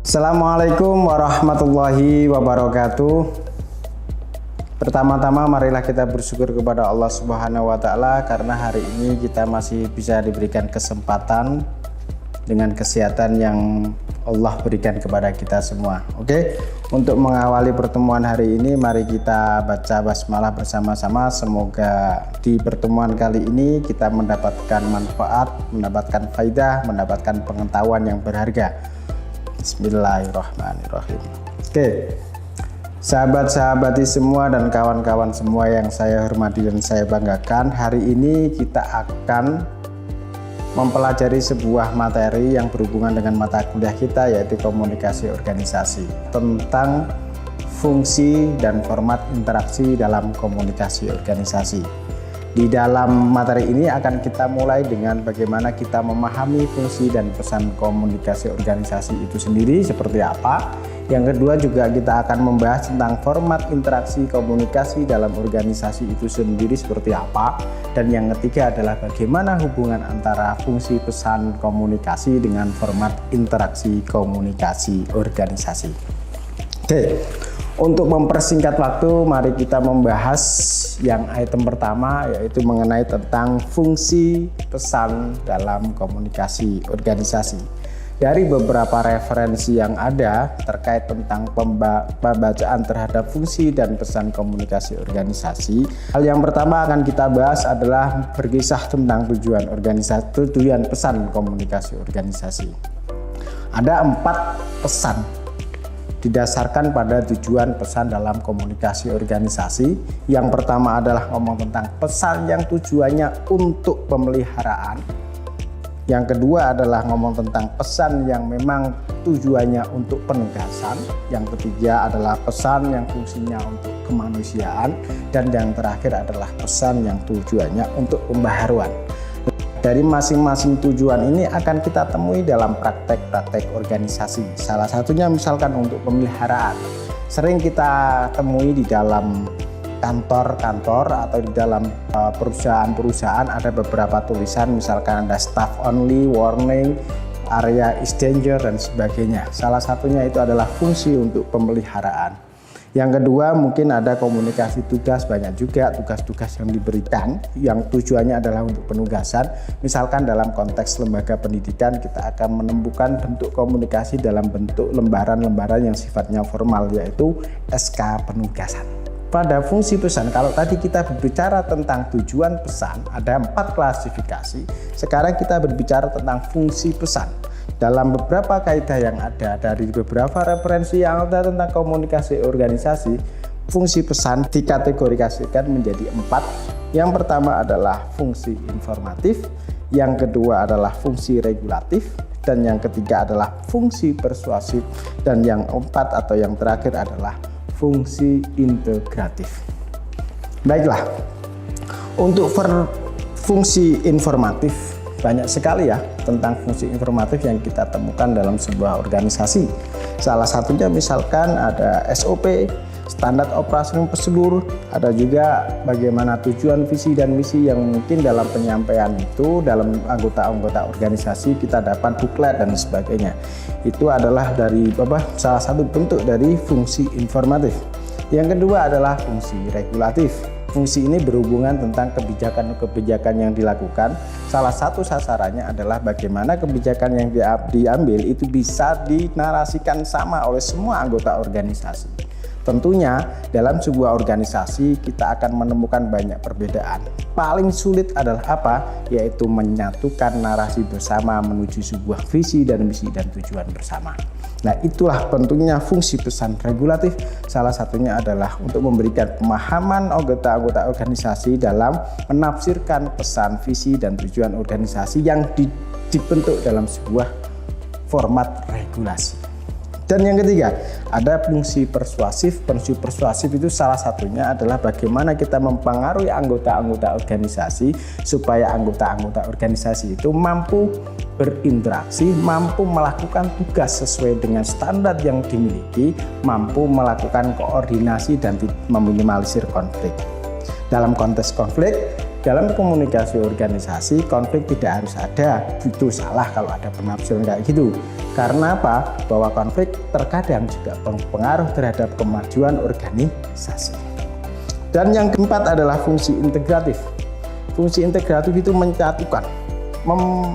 Assalamualaikum warahmatullahi wabarakatuh. Pertama-tama marilah kita bersyukur kepada Allah Subhanahu wa Ta'ala karena hari ini kita masih bisa diberikan kesempatan dengan kesehatan yang Allah berikan kepada kita semua. Oke, untuk mengawali pertemuan hari ini mari kita baca basmalah bersama-sama. Semoga di pertemuan kali ini kita mendapatkan manfaat, mendapatkan faidah, mendapatkan pengetahuan yang berharga. Bismillahirrahmanirrahim. Oke, sahabat-sahabati semua dan kawan-kawan semua yang saya hormati dan saya banggakan, hari ini kita akan mempelajari sebuah materi yang berhubungan dengan mata kuliah kita, yaitu komunikasi organisasi, tentang fungsi dan format interaksi dalam komunikasi organisasi. Di dalam materi ini akan kita mulai dengan bagaimana kita memahami fungsi dan pesan komunikasi organisasi itu sendiri seperti apa. Yang kedua juga kita akan membahas tentang format interaksi komunikasi dalam organisasi itu sendiri seperti apa. Dan yang ketiga adalah bagaimana hubungan antara fungsi pesan komunikasi dengan format interaksi komunikasi organisasi. Oke, untuk mempersingkat waktu mari kita membahas yang item pertama, yaitu mengenai tentang fungsi pesan dalam komunikasi organisasi. Dari beberapa referensi yang ada terkait tentang pembacaan terhadap fungsi dan pesan komunikasi organisasi, hal yang pertama akan kita bahas adalah berkisah tentang tujuan organisasi, tujuan pesan komunikasi organisasi. Ada 4 pesan didasarkan pada tujuan pesan dalam komunikasi organisasi. Yang pertama adalah ngomong tentang pesan yang tujuannya untuk pemeliharaan. Yang kedua adalah ngomong tentang pesan yang memang tujuannya untuk penugasan. Yang ketiga adalah pesan yang fungsinya untuk kemanusiaan. Dan yang terakhir adalah pesan yang tujuannya untuk pembaharuan. Dari masing-masing tujuan ini akan kita temui dalam praktek-praktek organisasi. Salah satunya misalkan untuk pemeliharaan. Sering kita temui di dalam kantor-kantor atau di dalam perusahaan-perusahaan ada beberapa tulisan, misalkan ada staff only, warning, area is danger, dan sebagainya. Salah satunya itu adalah fungsi untuk pemeliharaan. Yang kedua mungkin ada komunikasi tugas, banyak juga tugas-tugas yang diberikan yang tujuannya adalah untuk penugasan. Misalkan dalam konteks lembaga pendidikan kita akan menemukan bentuk komunikasi dalam bentuk lembaran-lembaran yang sifatnya formal, yaitu SK penugasan. Pada fungsi pesan, kalau tadi kita berbicara tentang tujuan pesan, ada 4 klasifikasi. Sekarang kita berbicara tentang fungsi pesan. Dalam beberapa kaidah yang ada dari beberapa referensi yang ada tentang komunikasi organisasi, fungsi pesan dikategorikan menjadi 4. Yang pertama adalah fungsi informatif, yang kedua adalah fungsi regulatif, dan yang ketiga adalah fungsi persuasif, dan yang keempat atau yang terakhir adalah fungsi integratif. Baiklah, untuk fungsi informatif banyak sekali ya tentang fungsi informatif yang kita temukan dalam sebuah organisasi. Salah satunya misalkan ada SOP, standar operasi prosedur, ada juga bagaimana tujuan, visi, dan misi yang mungkin dalam penyampaian itu dalam anggota-anggota organisasi kita dapat buklet dan sebagainya. Itu adalah dari salah satu bentuk dari fungsi informatif. Yang kedua adalah fungsi regulatif. Fungsi ini berhubungan tentang kebijakan-kebijakan yang dilakukan. Salah satu sasarannya adalah bagaimana kebijakan yang diambil itu bisa dinarasikan sama oleh semua anggota organisasi. Tentunya dalam sebuah organisasi kita akan menemukan banyak perbedaan. Paling sulit adalah apa? Yaitu menyatukan narasi bersama menuju sebuah visi dan misi dan tujuan bersama. Nah, itulah pentingnya fungsi pesan regulatif. Salah satunya adalah untuk memberikan pemahaman anggota-anggota organisasi dalam menafsirkan pesan, visi, dan tujuan organisasi yang dibentuk dalam sebuah format regulasi. Dan yang ketiga, ada fungsi persuasif. Fungsi persuasif itu salah satunya adalah bagaimana kita mempengaruhi anggota-anggota organisasi supaya anggota-anggota organisasi itu mampu berinteraksi, mampu melakukan tugas sesuai dengan standar yang dimiliki, mampu melakukan koordinasi dan meminimalisir konflik. Dalam konteks konflik, dalam komunikasi organisasi konflik tidak harus ada. Itu salah kalau ada penafsiran kayak gitu. Karena apa? Bahwa konflik terkadang juga berpengaruh terhadap kemajuan organisasi. Dan yang keempat adalah fungsi integratif. Fungsi integratif itu menyatukan,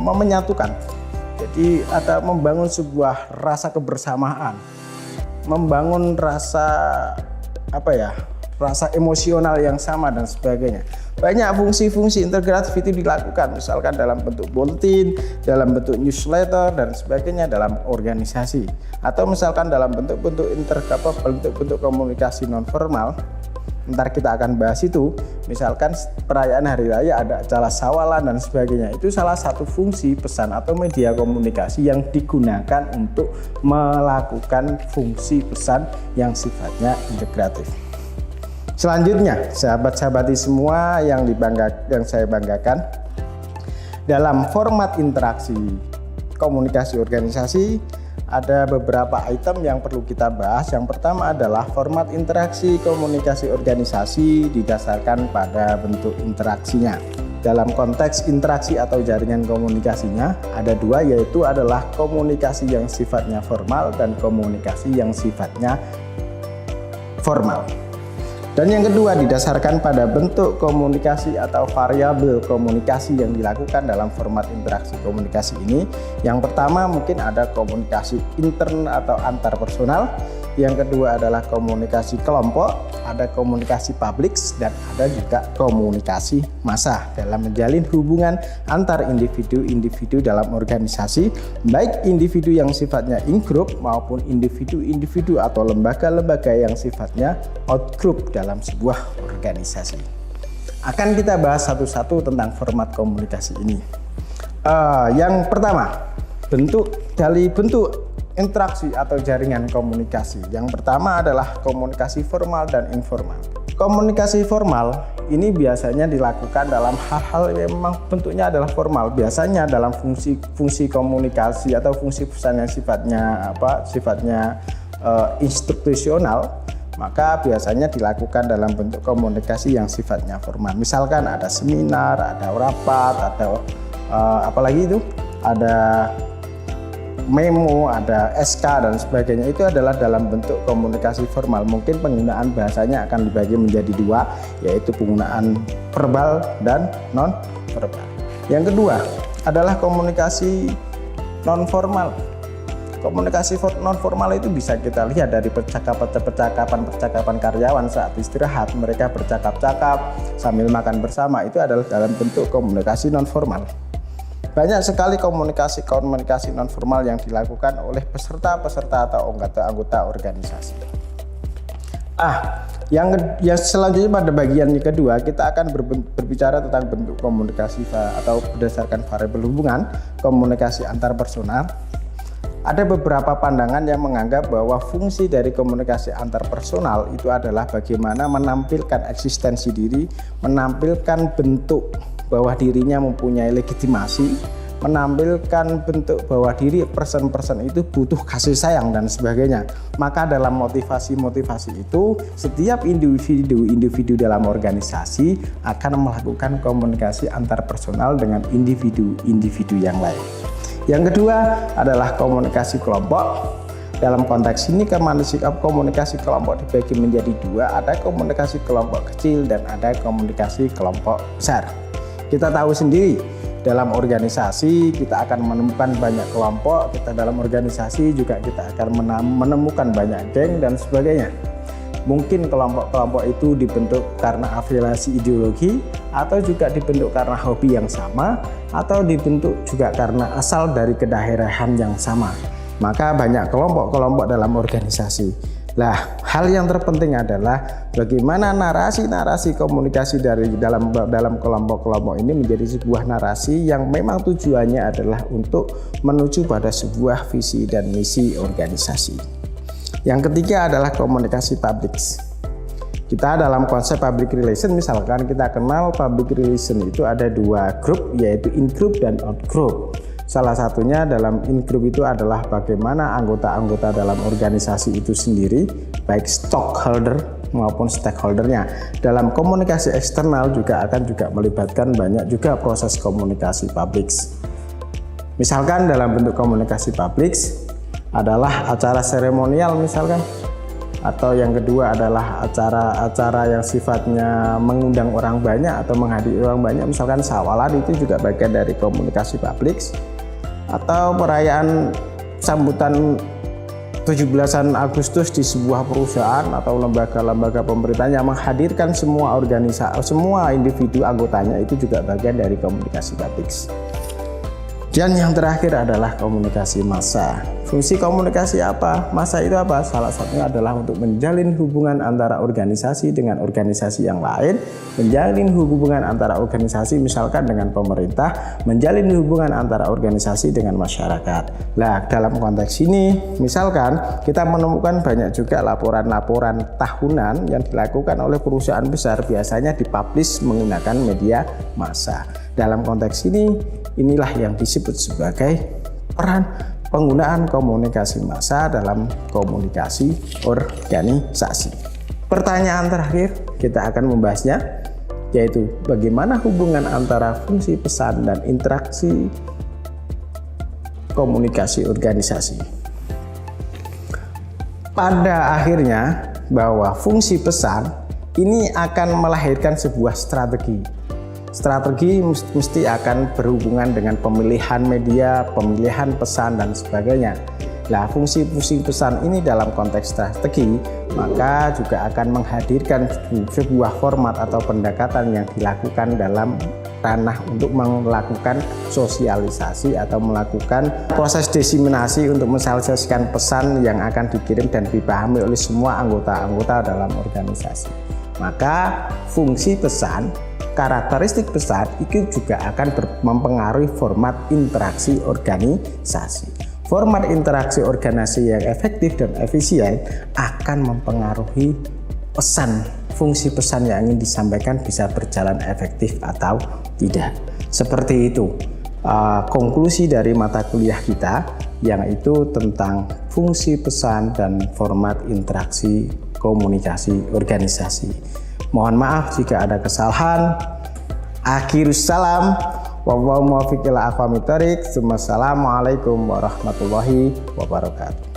menyatukan. Jadi ada membangun sebuah rasa kebersamaan, membangun rasa rasa emosional yang sama dan sebagainya. Banyak fungsi-fungsi integratif itu dilakukan, misalkan dalam bentuk bulletin, dalam bentuk newsletter dan sebagainya dalam organisasi, atau misalkan dalam bentuk-bentuk bentuk-bentuk komunikasi non formal. Ntar kita akan bahas itu, misalkan perayaan hari raya ada acara sawalan dan sebagainya. Itu salah satu fungsi pesan atau media komunikasi yang digunakan untuk melakukan fungsi pesan yang sifatnya integratif. Selanjutnya, sahabat-sahabati semua yang saya banggakan, dalam format interaksi komunikasi organisasi ada beberapa item yang perlu kita bahas. Yang pertama adalah format interaksi komunikasi organisasi didasarkan pada bentuk interaksinya. Dalam konteks interaksi atau jaringan komunikasinya ada dua, yaitu adalah komunikasi yang sifatnya formal dan komunikasi yang sifatnya formal. Dan yang kedua didasarkan pada bentuk komunikasi atau variabel komunikasi yang dilakukan dalam format interaksi komunikasi ini. Yang pertama mungkin ada komunikasi intern atau antar personal. Yang kedua adalah komunikasi kelompok, ada komunikasi publik, dan ada juga komunikasi massa dalam menjalin hubungan antar individu-individu dalam organisasi, baik individu yang sifatnya in-group maupun individu-individu atau lembaga-lembaga yang sifatnya out-group dalam sebuah organisasi. Akan kita bahas satu-satu tentang format komunikasi ini. Yang pertama, bentuk interaksi atau jaringan komunikasi. Yang pertama adalah komunikasi formal dan informal. Komunikasi formal ini biasanya dilakukan dalam hal-hal yang memang bentuknya adalah formal. Biasanya dalam fungsi komunikasi atau fungsi pesan yang sifatnya institusional, maka biasanya dilakukan dalam bentuk komunikasi yang sifatnya formal. Misalkan ada seminar, ada rapat, atau ada memo, ada SK dan sebagainya. Itu adalah dalam bentuk komunikasi formal. Mungkin penggunaan bahasanya akan dibagi menjadi dua, yaitu penggunaan verbal dan non verbal. Yang kedua adalah komunikasi non formal. Komunikasi non formal itu bisa kita lihat dari percakapan karyawan saat istirahat. Mereka bercakap-cakap sambil makan bersama, itu adalah dalam bentuk komunikasi non formal. Banyak sekali komunikasi non formal yang dilakukan oleh peserta-peserta atau anggota organisasi. Yang selanjutnya pada bagian kedua kita akan berbicara tentang bentuk komunikasi atau berdasarkan variabel hubungan komunikasi antar personal. Ada beberapa pandangan yang menganggap bahwa fungsi dari komunikasi antar personal itu adalah bagaimana menampilkan eksistensi diri, menampilkan bentuk bahwa dirinya mempunyai legitimasi, menampilkan bentuk bahwa diri person-person itu butuh kasih sayang dan sebagainya. Maka dalam motivasi-motivasi itu setiap individu dalam organisasi akan melakukan komunikasi antar personal dengan individu-individu yang lain. Yang kedua adalah komunikasi kelompok. Dalam konteks ini komunikasi kelompok dibagi menjadi dua, ada komunikasi kelompok kecil dan ada komunikasi kelompok besar. Kita tahu sendiri dalam organisasi kita akan menemukan banyak kelompok, dalam organisasi juga kita akan menemukan banyak geng dan sebagainya. Mungkin kelompok-kelompok itu dibentuk karena afiliasi ideologi, atau juga dibentuk karena hobi yang sama, atau dibentuk juga karena asal dari kedaerahan yang sama. Maka banyak kelompok-kelompok dalam organisasi. Nah, hal yang terpenting adalah bagaimana narasi-narasi komunikasi dari dalam kelompok-kelompok ini menjadi sebuah narasi yang memang tujuannya adalah untuk menuju pada sebuah visi dan misi organisasi. Yang ketiga adalah komunikasi publik. Kita dalam konsep public relation, misalkan kita kenal public relation itu ada dua grup, yaitu in-group dan out-group. Salah satunya dalam in-group itu adalah bagaimana anggota-anggota dalam organisasi itu sendiri, baik stockholder maupun stakeholdernya. Dalam komunikasi eksternal juga akan melibatkan banyak juga proses komunikasi publik. Misalkan dalam bentuk komunikasi publik adalah acara seremonial misalkan, atau yang kedua adalah acara-acara yang sifatnya mengundang orang banyak atau menghadiri orang banyak, misalkan sawalan, itu juga bagian dari komunikasi publik. Atau perayaan sambutan 17 Agustus di sebuah perusahaan atau lembaga-lembaga pemerintah yang menghadirkan semua semua individu anggotanya, itu juga bagian dari komunikasi publik. Dan yang terakhir adalah komunikasi massa. Fungsi komunikasi apa? Massa itu apa? Salah satunya adalah untuk menjalin hubungan antara organisasi dengan organisasi yang lain, menjalin hubungan antara organisasi misalkan dengan pemerintah, menjalin hubungan antara organisasi dengan masyarakat. Nah, dalam konteks ini misalkan kita menemukan banyak juga laporan-laporan tahunan yang dilakukan oleh perusahaan besar, biasanya dipublish menggunakan media massa. Dalam konteks ini, inilah yang disebut sebagai peran penggunaan komunikasi massa dalam komunikasi organisasi. Pertanyaan terakhir kita akan membahasnya, yaitu bagaimana hubungan antara fungsi pesan dan interaksi komunikasi organisasi. Pada akhirnya, bahwa fungsi pesan ini akan melahirkan sebuah strategi. Strategi mesti akan berhubungan dengan pemilihan media, pemilihan pesan, dan sebagainya. Nah, fungsi-fungsi pesan ini dalam konteks strategi, maka juga akan menghadirkan sebuah format atau pendekatan yang dilakukan dalam ranah untuk melakukan sosialisasi atau melakukan proses diseminasi untuk mensosialisasikan pesan yang akan dikirim dan dipahami oleh semua anggota-anggota dalam organisasi. Maka fungsi pesan, karakteristik pesan itu juga akan mempengaruhi format interaksi organisasi. Format interaksi organisasi yang efektif dan efisien akan mempengaruhi pesan, fungsi pesan yang ingin disampaikan bisa berjalan efektif atau tidak. Seperti itu konklusi dari mata kuliah kita, yaitu tentang fungsi pesan dan format interaksi komunikasi organisasi. Mohon maaf jika ada kesalahan. Akhirus salam. Wallahu muwaffiq ila aqwamit thoriq. Wassalamualaikum warahmatullahi wabarakatuh.